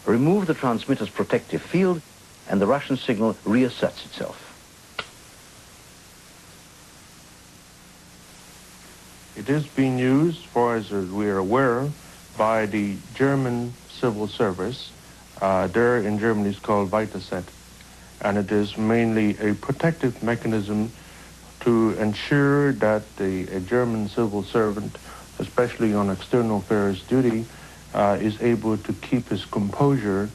remove the transmitter's protective field, and the Russian signal reasserts itself. It is being used, for as we are aware, by the German civil service. There in Germany it's called Weiterset, and it is mainly a protective mechanism to ensure that a German civil servant, especially on external affairs duty, is able to keep his composure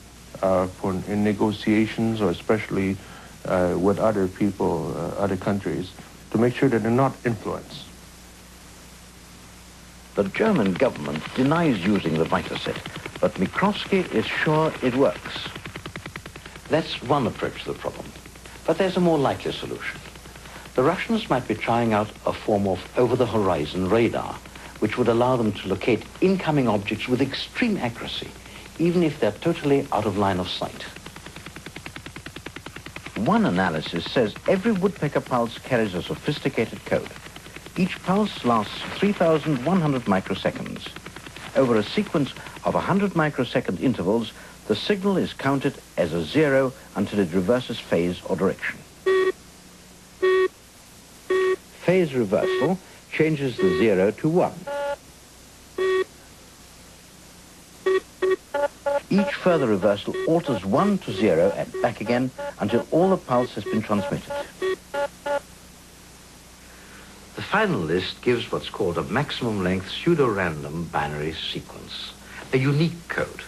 in negotiations, or especially with other people, other countries, to make sure that they're not influenced. The German government denies using the Weiterset, but Mikrowski is sure it works. That's one approach to the problem, but there's a more likely solution. The Russians might be trying out a form of over-the-horizon radar, which would allow them to locate incoming objects with extreme accuracy, even if they're totally out of line of sight. One analysis says every woodpecker pulse carries a sophisticated code. Each pulse lasts 3,100 microseconds. Over a sequence of 100 microsecond intervals, the signal is counted as a 0 until it reverses phase or direction. Phase reversal changes the 0 to 1. Each further reversal alters 1 to 0 and back again until all the pulse has been transmitted. The final list gives what's called a maximum length pseudo-random binary sequence, a unique code.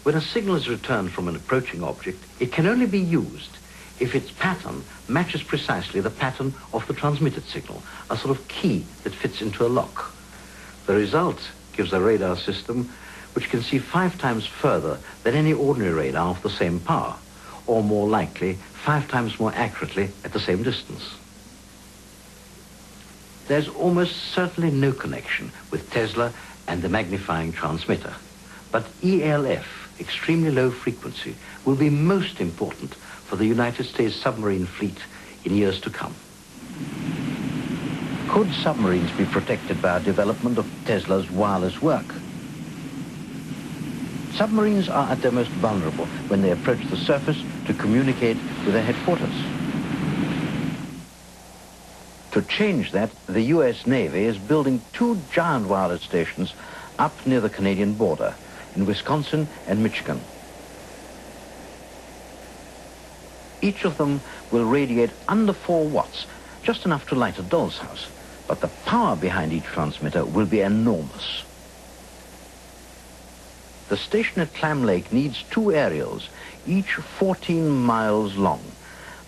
When a signal is returned from an approaching object, it can only be used if its pattern matches precisely the pattern of the transmitted signal, a sort of key that fits into a lock. The result gives a radar system which can see 5 times further than any ordinary radar of the same power, or more likely, 5 times more accurately at the same distance. There's almost certainly no connection with Tesla and the magnifying transmitter, but ELF, extremely low frequency, will be most important for the United States submarine fleet in years to come. Could submarines be protected by a development of Tesla's wireless work? Submarines are at their most vulnerable when they approach the surface to communicate with their headquarters. To change that, the US Navy is building 2 giant wireless stations up near the Canadian border, in Wisconsin and Michigan. Each of them will radiate under 4 watts, just enough to light a doll's house, but the power behind each transmitter will be enormous. The station at Clam Lake needs 2 aerials, each 14 miles long.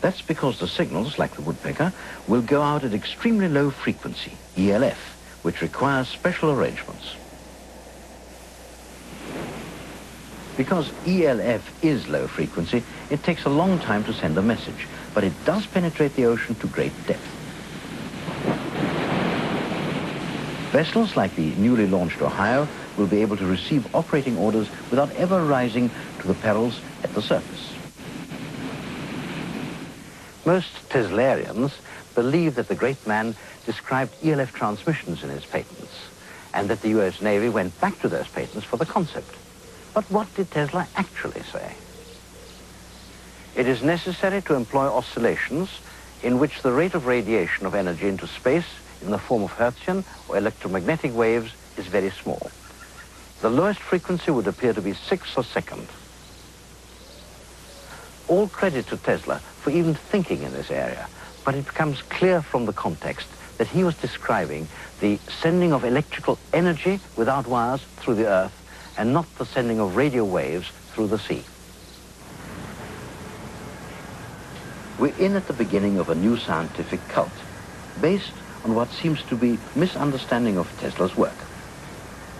That's because the signals, like the woodpecker, will go out at extremely low frequency, ELF, which requires special arrangements. Because ELF is low frequency, it takes a long time to send a message, but it does penetrate the ocean to great depth. Vessels like the newly launched Ohio will be able to receive operating orders without ever rising to the perils at the surface. Most Teslarians believe that the great man described ELF transmissions in his patents, and that the US Navy went back to those patents for the concept. But what did Tesla actually say? It is necessary to employ oscillations in which the rate of radiation of energy into space in the form of Hertzian or electromagnetic waves is very small. The lowest frequency would appear to be 6 a second. All credit to Tesla for even thinking in this area, but it becomes clear from the context that he was describing the sending of electrical energy without wires through the Earth, and not the sending of radio waves through the sea. We're in at the beginning of a new scientific cult, based on what seems to be misunderstanding of Tesla's work.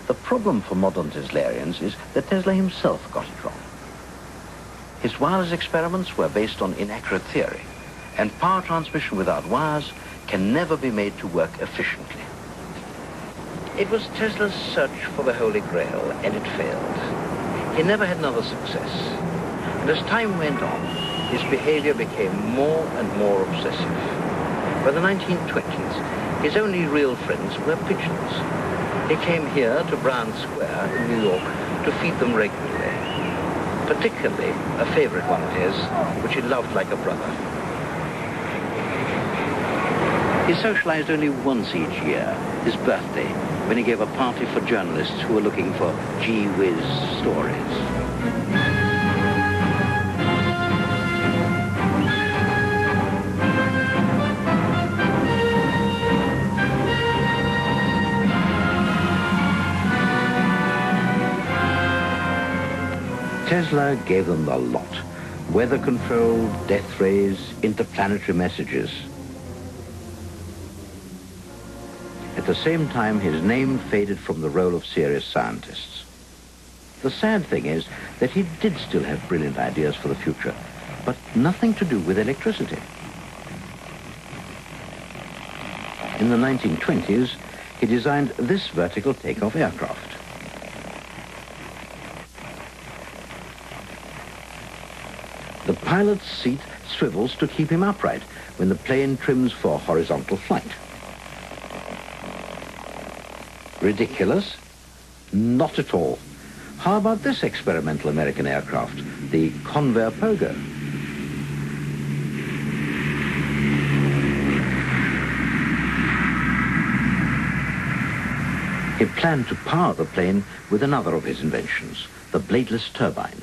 The problem for modern Teslarians is that Tesla himself got it wrong. His wireless experiments were based on inaccurate theory, and power transmission without wires can never be made to work efficiently. It was Tesla's search for the Holy Grail, and it failed. He never had another success. And as time went on, his behavior became more and more obsessive. By the 1920s, his only real friends were pigeons. He came here to Brown Square in New York to feed them regularly. particularly a favorite one of his, which he loved like a brother. He socialized only once each year, his birthday, when he gave a party for journalists who were looking for gee-whiz stories. Tesla gave them the lot. Weather control, death rays, interplanetary messages. At the same time, his name faded from the role of serious scientists. The sad thing is that he did still have brilliant ideas for the future, but nothing to do with electricity. In the 1920s, he designed this vertical takeoff aircraft. The pilot's seat swivels to keep him upright when the plane trims for horizontal flight. Ridiculous? Not at all. How about this experimental American aircraft, the Convair Pogo? He planned to power the plane with another of his inventions, the bladeless turbine.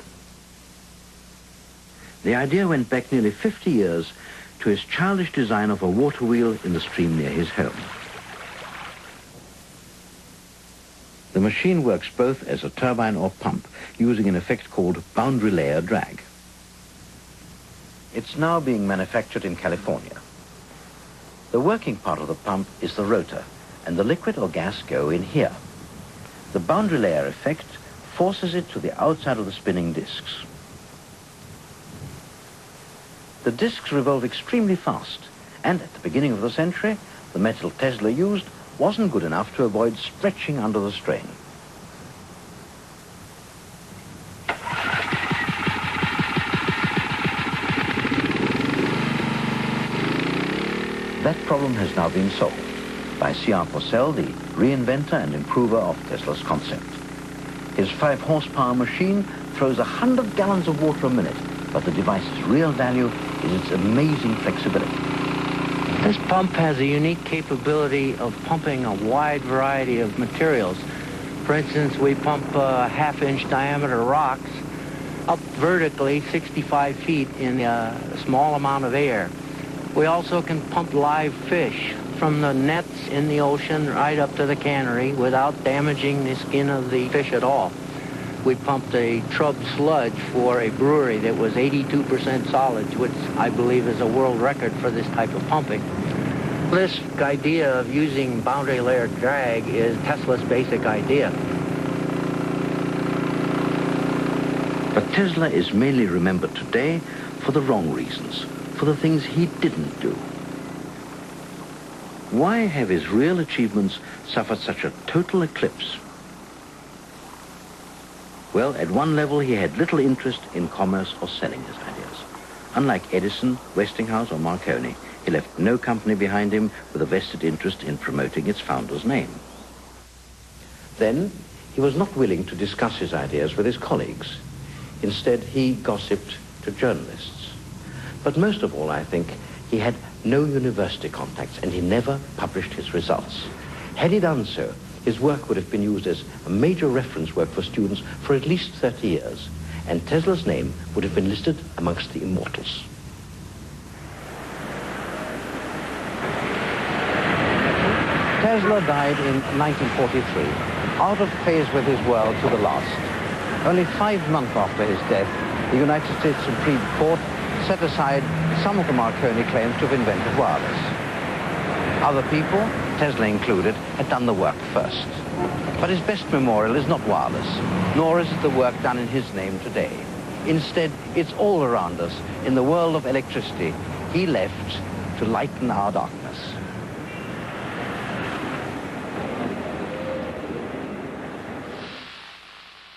The idea went back nearly 50 years to his childish design of a water wheel in the stream near his home. The machine works both as a turbine or pump, using an effect called boundary layer drag. It's now being manufactured in California. The working part of the pump is the rotor, and the liquid or gas go in here. The boundary layer effect forces it to the outside of the spinning discs. The discs revolve extremely fast, and at the beginning of the century, the metal Tesla used wasn't good enough to avoid stretching under the strain. That problem has now been solved by C.R. Purcell, the reinventor and improver of Tesla's concept. His 5-horsepower machine throws 100 gallons of water a minute, but the device's real value is its amazing flexibility. This pump has a unique capability of pumping a wide variety of materials. For instance, we pump half-inch diameter rocks up vertically 65 feet in a small amount of air. We also can pump live fish from the nets in the ocean right up to the cannery without damaging the skin of the fish at all. We pumped a trub sludge for a brewery that was 82% solids, which I believe is a world record for this type of pumping. This idea of using boundary layer drag is Tesla's basic idea. But Tesla is mainly remembered today for the wrong reasons, for the things he didn't do. Why have his real achievements suffered such a total eclipse? Well, at one level, he had little interest in commerce or selling his ideas. Unlike Edison, Westinghouse, or Marconi, he left no company behind him with a vested interest in promoting its founder's name. Then, he was not willing to discuss his ideas with his colleagues. Instead, he gossiped to journalists. But most of all, I think, he had no university contacts, and he never published his results. Had he done so, his work would have been used as a major reference work for students for at least 30 years, and Tesla's name would have been listed amongst the immortals. Tesla died in 1943, out of phase with his world to the last. Only 5 months after his death, the United States Supreme Court set aside some of the Marconi claims to have invented wireless. Other people, Tesla included, had done the work first. But his best memorial is not wireless, nor is it the work done in his name today. Instead, it's all around us, in the world of electricity, he left to lighten our darkness.